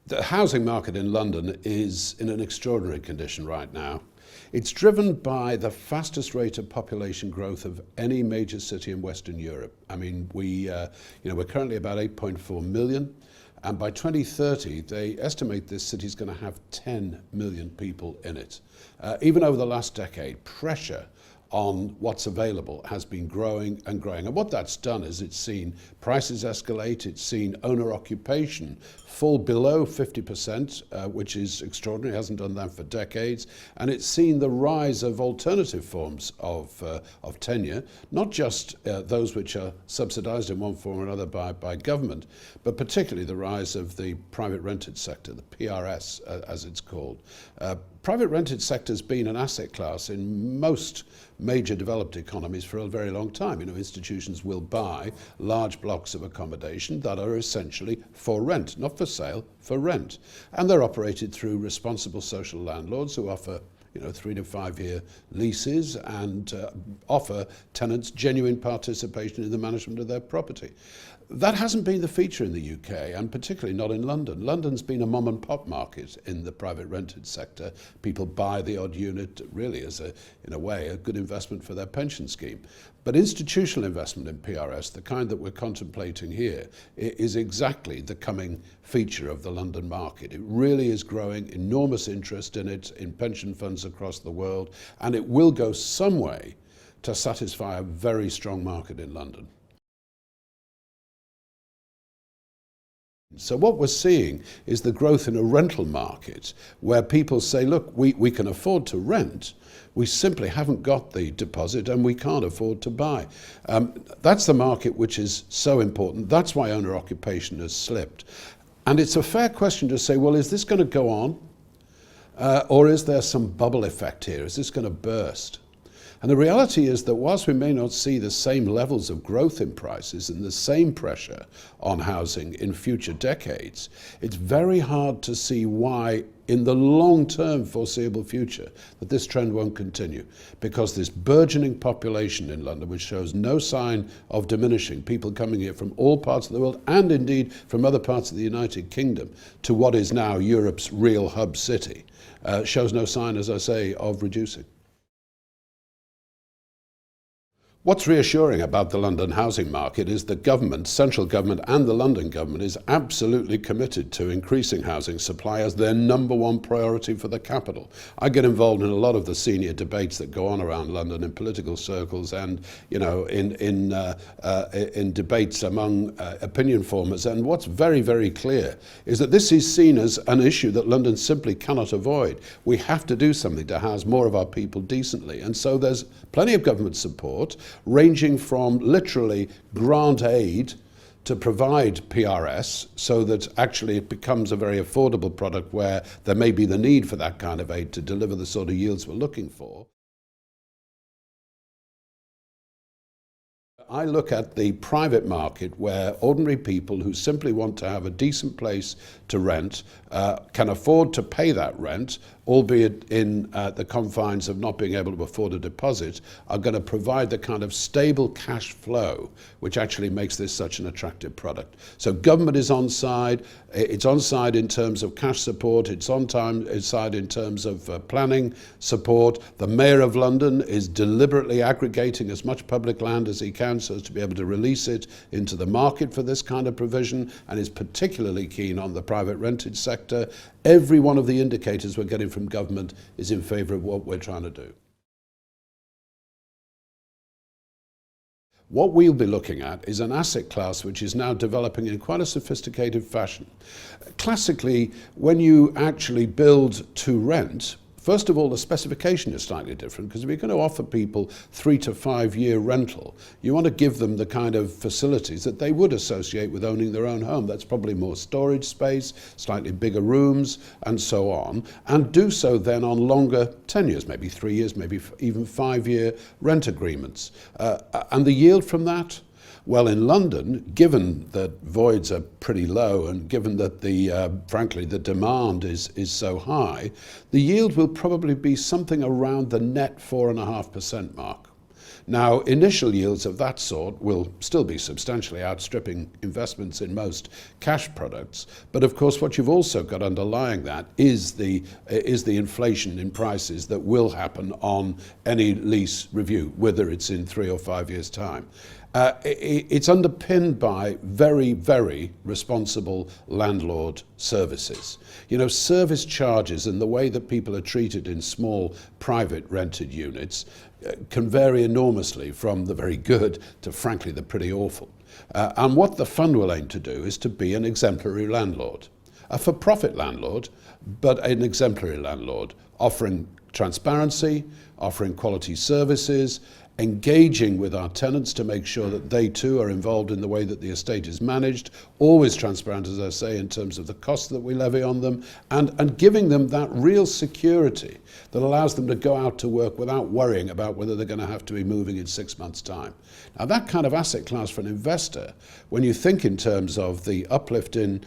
The housing market in London is in an extraordinary condition right now. It's driven by the fastest rate of population growth of any major city in Western Europe. I mean, we're currently about 8.4 million, and by 2030, they estimate this city is going to have 10 million people in it. Even over the last decade, pressure on what's available has been growing and growing. And what that's done is it's seen prices escalate, it's seen owner occupation fall below 50%, which is extraordinary, it hasn't done that for decades. And it's seen the rise of alternative forms of tenure, not just those which are subsidized in one form or another by government, but particularly the rise of the private rented sector, the PRS as it's called. Private rented sector has been an asset class in most major developed economies for a very long time. Institutions will buy large blocks of accommodation that are essentially for rent, not for sale, for rent. And they're operated through responsible social landlords who offer 3 to 5 year leases and offer tenants genuine participation in the management of their property. That hasn't been the feature in the UK, and particularly not in London. London's been a mom and pop market in the private rented sector. People buy the odd unit really as in a way, a good investment for their pension scheme. But institutional investment in PRS, the kind that we're contemplating here, is exactly the coming feature of the London market. It really is growing, enormous interest in it, in pension funds across the world, and it will go some way to satisfy a very strong market in London. So what we're seeing is the growth in a rental market where people say, look, we can afford to rent, we simply haven't got the deposit and we can't afford to buy. That's the market which is so important. That's why owner occupation has slipped. And it's a fair question to say, well, is this going to go on? Or is there some bubble effect here? Is this going to burst? And the reality is that whilst we may not see the same levels of growth in prices and the same pressure on housing in future decades, it's very hard to see why in the long-term foreseeable future that this trend won't continue, because this burgeoning population in London, which shows no sign of diminishing, people coming here from all parts of the world and indeed from other parts of the United Kingdom to what is now Europe's real hub city, shows no sign, as I say, of reducing. What's reassuring about the London housing market is the government, central government and the London government is absolutely committed to increasing housing supply as their number one priority for the capital. I get involved in a lot of the senior debates that go on around London in political circles and in debates among opinion formers, and what's very, very clear is that this is seen as an issue that London simply cannot avoid. We have to do something to house more of our people decently, and so there's plenty of government support, ranging from literally grant aid to provide PRS so that actually it becomes a very affordable product where there may be the need for that kind of aid to deliver the sort of yields we're looking for. I look at the private market where ordinary people who simply want to have a decent place to rent can afford to pay that rent, albeit in the confines of not being able to afford a deposit, are going to provide the kind of stable cash flow which actually makes this such an attractive product. So government is on side, it's on side in terms of cash support, it's on side in terms of planning support. The Mayor of London is deliberately aggregating as much public land as he can so as to be able to release it into the market for this kind of provision, and is particularly keen on the private rented sector. Every one of the indicators we're getting from government is in favour of what we're trying to do. What we'll be looking at is an asset class which is now developing in quite a sophisticated fashion. Classically, when you actually build to rent, first of all, the specification is slightly different, because if you're going to offer people 3 to 5 year rental, you want to give them the kind of facilities that they would associate with owning their own home. That's probably more storage space, slightly bigger rooms, and so on, and do so then on longer tenures, maybe 3 years, maybe even 5 year rent agreements. And the yield from that? Well, in London, given that voids are pretty low and given that frankly, the demand is so high, the yield will probably be something around the net 4.5% mark. Now, initial yields of that sort will still be substantially outstripping investments in most cash products. But of course, what you've also got underlying that is the inflation in prices that will happen on any lease review, whether it's in 3 or 5 years' time. It's underpinned by very, very responsible landlord services. You know, service charges and the way that people are treated in small private rented units can vary enormously from the very good to, frankly, the pretty awful. And what the fund will aim to do is to be an exemplary landlord, a for-profit landlord, but an exemplary landlord, offering transparency, offering quality services, engaging with our tenants to make sure that they too are involved in the way that the estate is managed, always transparent, as I say, in terms of the costs that we levy on them, and giving them that real security that allows them to go out to work without worrying about whether they're going to have to be moving in 6 months' time. Now, that kind of asset class for an investor, when you think in terms of the uplift in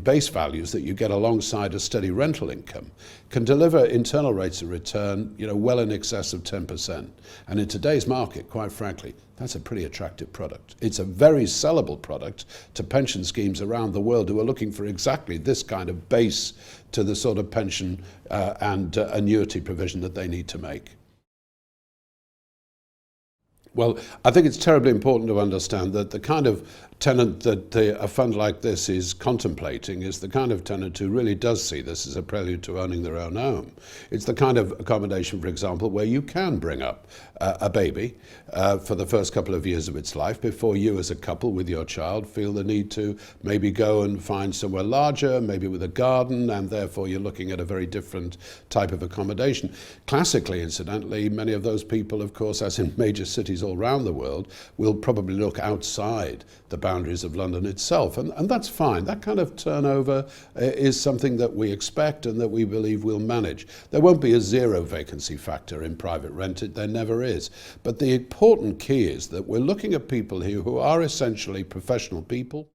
base values that you get alongside a steady rental income, can deliver internal rates of return, you know, well in excess of 10%. And in today's market, quite frankly, that's a pretty attractive product. It's a very sellable product to pension schemes around the world who are looking for exactly this kind of base to the sort of pension and annuity provision that they need to make. Well, I think it's terribly important to understand that the kind of tenant that a fund like this is contemplating is the kind of tenant who really does see this as a prelude to owning their own home. It's the kind of accommodation, for example, where you can bring up a baby for the first couple of years of its life before you as a couple with your child feel the need to maybe go and find somewhere larger, maybe with a garden, and therefore you're looking at a very different type of accommodation. Classically, incidentally, many of those people, of course, as in major cities all around the world, will probably look outside the boundaries of London itself, and that's fine. That kind of turnover is something that we expect and that we believe we'll manage. There won't be a zero vacancy factor in private rented, there never is. But the important key is that we're looking at people here who are essentially professional people.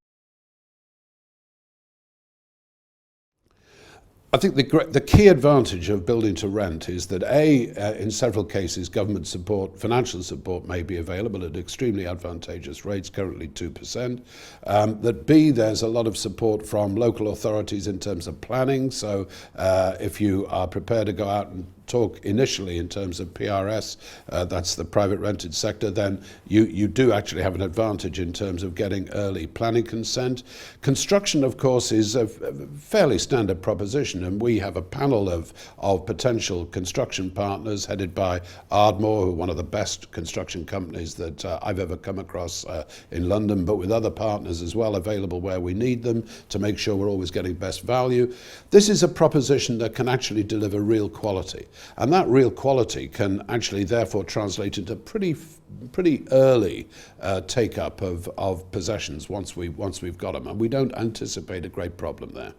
I think the key advantage of building to rent is that in several cases, government support, financial support may be available at extremely advantageous rates, currently 2%. That B, there's a lot of support from local authorities in terms of planning. So if you are prepared to go out and talk initially in terms of PRS, that's the private rented sector, then you do actually have an advantage in terms of getting early planning consent. Construction, of course, is a fairly standard proposition, and we have a panel of potential construction partners headed by Ardmore, who are one of the best construction companies that I've ever come across in London, but with other partners as well available where we need them to make sure we're always getting best value. This is a proposition that can actually deliver real quality. And that real quality can actually therefore translate into pretty early take-up of possessions once we've got them. And we don't anticipate a great problem there.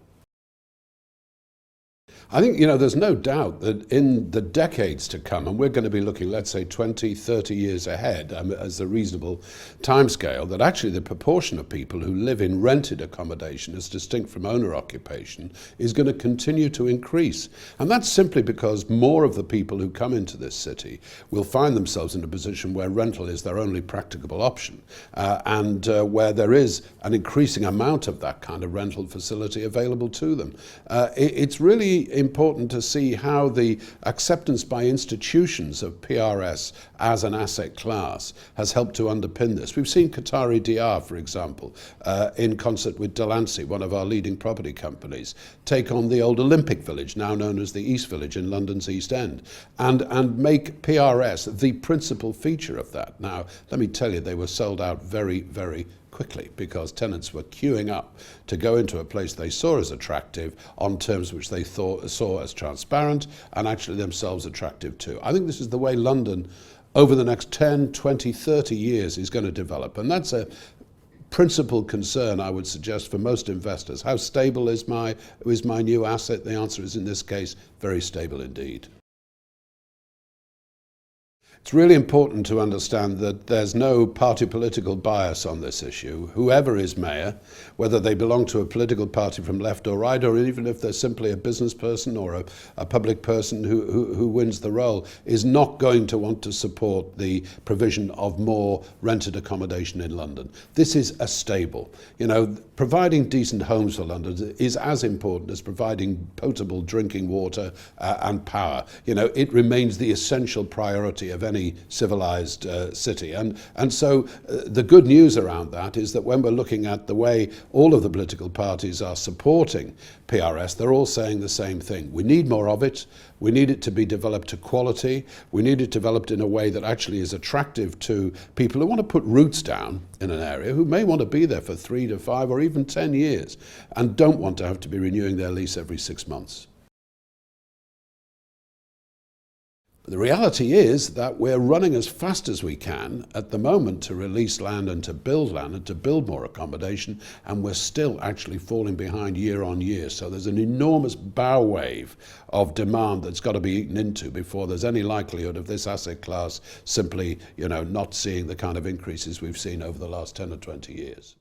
I think, you know, there's no doubt that in the decades to come, and we're going to be looking, let's say, 20, 30 years ahead as a reasonable timescale, that actually the proportion of people who live in rented accommodation as distinct from owner occupation is going to continue to increase. And that's simply because more of the people who come into this city will find themselves in a position where rental is their only practicable option, and where there is an increasing amount of that kind of rental facility available to them. It's really important to see how the acceptance by institutions of PRS as an asset class has helped to underpin this. We've seen Qatari DR, for example, in concert with Delancey, one of our leading property companies, take on the old Olympic Village, now known as the East Village in London's East End, and make PRS the principal feature of that. Now, let me tell you, they were sold out very, very quickly because tenants were queuing up to go into a place they saw as attractive on terms which they saw as transparent and actually themselves attractive too. I think this is the way London over the next 10, 20, 30 years is going to develop, and that's a principal concern, I would suggest, for most investors. How stable is my new asset? The answer is, in this case, very stable indeed. It's really important to understand that there's no party political bias on this issue. Whoever is mayor, whether they belong to a political party from left or right, or even if they're simply a business person or a public person who wins the role, is not going to want to support the provision of more rented accommodation in London. This is a staple. You know, providing decent homes for London is as important as providing potable drinking water and power. You know, it remains the essential priority of any civilized city. And so the good news around that is that when we're looking at the way all of the political parties are supporting PRS, they're all saying the same thing. We need more of it. We need it to be developed to quality. We need it developed in a way that actually is attractive to people who want to put roots down in an area, who may want to be there for 3 to 5 or even 10 years and don't want to have to be renewing their lease every 6 months. The reality is that we're running as fast as we can at the moment to release land and to build more accommodation, and we're still actually falling behind year on year. So there's an enormous bow wave of demand that's got to be eaten into before there's any likelihood of this asset class simply, not seeing the kind of increases we've seen over the last 10 or 20 years.